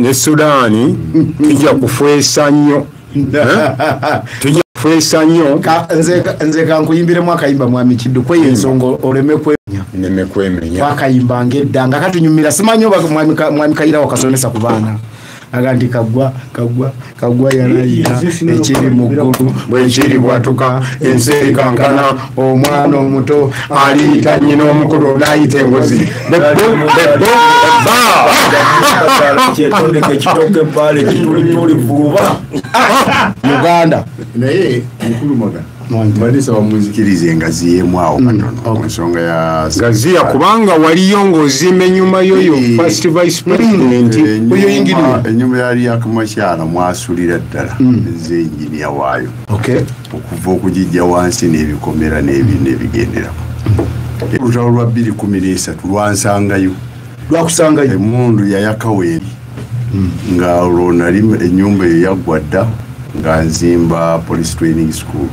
ne Sudani tujja kufeesa nnyo nze kankuyimbiremu akayimba Mwami Kiddu kwe ensonga oleme kwemenya twakayimba ng'edda nga katunyumira simanyi oba Mwami Kaira wakasomesa ku baana agandi kagwa yalayita ekiri mu ggulu bwekiri bwatuka ensi kankana omwana omuto aliyita nnyina omukulu n'ayita engozi Uganda naye mukulu moga Mbadisa bamuzikirize ngaziyemu awo katono ensonga ya Gazia kubanga waliyo ng'ozimba ennyumba yoyo first vice president oyo yingirira ennyumba yali yakamashyala mwasulira ddala nze engineer waayo okuva okugijja wansi n'ebikomera n'ebigenderako olutalo lwa 2013 lwansangayo lwakusangayo emundu yayakaweeri nga olwo nali ennyumba eyo yaggwa dda nga nzimba police training school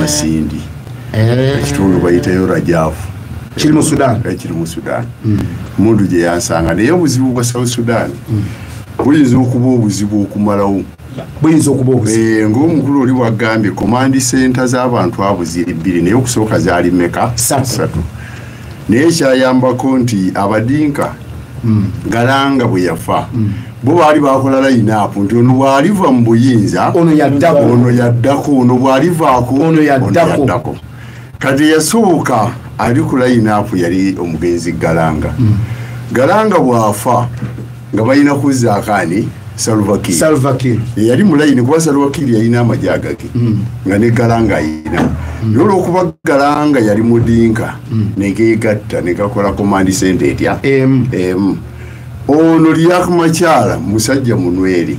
Masindi ekitundu bayitayo Rajafu kiri mu Sudan mundu gye yansanga naye obuzibu bwa South Sudan buyinza okuba obuzibu okumalawo ng'omukulu oli bwagambye command center z'abantu abo ziri 2 naye okusooka zaali meka 3 naye kyayambako nti abadinka Galanga bwe yafa bo baali bakola line-up nti ono bw'aliva mu buyinza ono yaddako ono bw'alivaako ono yaddako kati yasooka ali ku line-up yali omugenzi Galanga bw'afa nga balina kuzzaakaani Salva Kiir yali mu line kuba Salva Kiir yalina amagye agake nga ne Galanga ayina olw'okuba Galanga yali mudinka negeegatta ne gakola command center etya ono lyakumakyala musajja munweri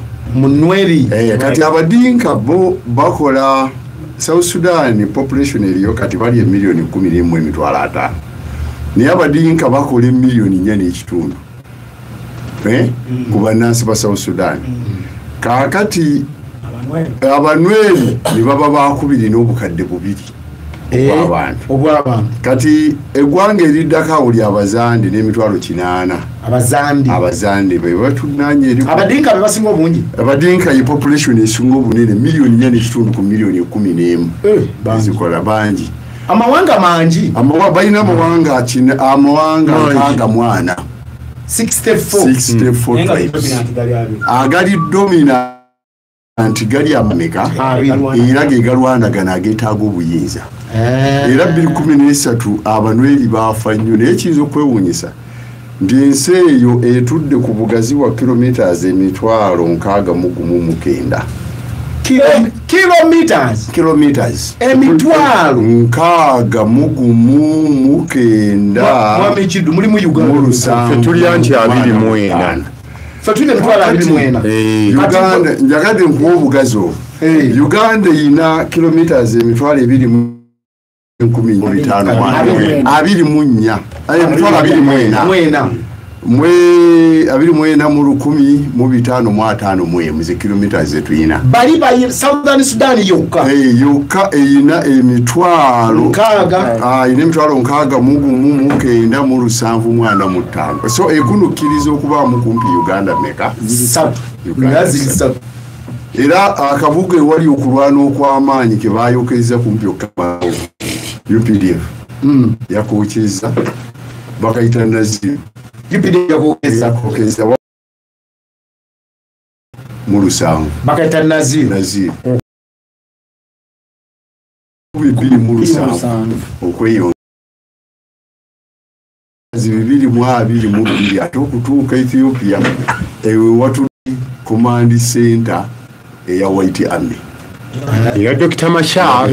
kati abadinka bo bakola South Sudan population eriyo kati bali 1,11,500,000 naye abadinka bakola 1,4,500,000 ku bannansi ba South Sudan kaakati abanweri ne baba bakubiri n'obukadde 2 obw'abantu kati eggwanga eriddako buli abazandi n'emitwalo 8 abazandi be batunanye eri abadinka be basinga obungi abadinka ye population esinga obunene 1,4,500,000 ku 1,11,000 bazikola bangi amawanga mangi balina amawanga nkaaga mwana 64 tribes agali dominant gali amameka era ge galwanagana ageetaaga obuyinza era 2013 abanweri baafa nnyo naye kiyinza okwewuunyisa nti ensi eyo etudde ku bugazi bwa kilometers 6,900 kilometers emitwalo 6,900 Mwami Kiddu muri mu Uganda tuli anti 24 fatune mitwalo 24 Uganda njagadde nkuwa obugazi obwo Uganda ina kilometers emitwalo 2,15 mwe 24,550 muze kilometers etuyina bali ba Southern Sudan yokka eyina emitwalo emitwalo 6,975 so ekunukkiriza okubaamu kumpi Uganda meka 3 era akabuga ewali okulwana okw'amaanyi ke baayokeza kumpi okkamao UPDF yakookeza bakayita Naziru yakookeza mu Lusanvu bakayita Naziru 2,7 okweyongera 2,22 ate okutuuka Ethiopia ewe watuli command center eya White Army ya Dr. Machar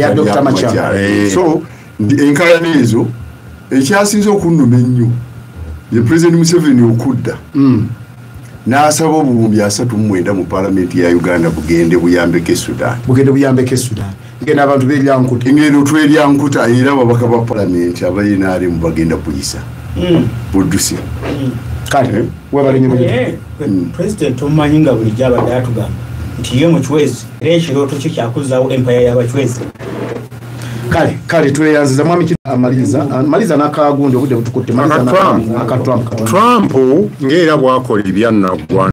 so enkalana ezo ekyasinze okunnuma ennyo ye President Museveni okudda n'asaba obuwumbi 39 mu parliament ya Uganda bugende buyambeke Sudan ngenda abantu belyankuta engendo twelyankuta era babaka ba parliament abalina ali mu bagenda kuyisa buddusi kale webalinye President omanyinga buli jabadde atugamba nti ye mu Chwezi era ekirooto kye kyakuzaawo empire y'Abachwezi kale tweyanziza mwami amaliza nakagundi obudde butukutte Trump ngera bwakola ebyannaggwa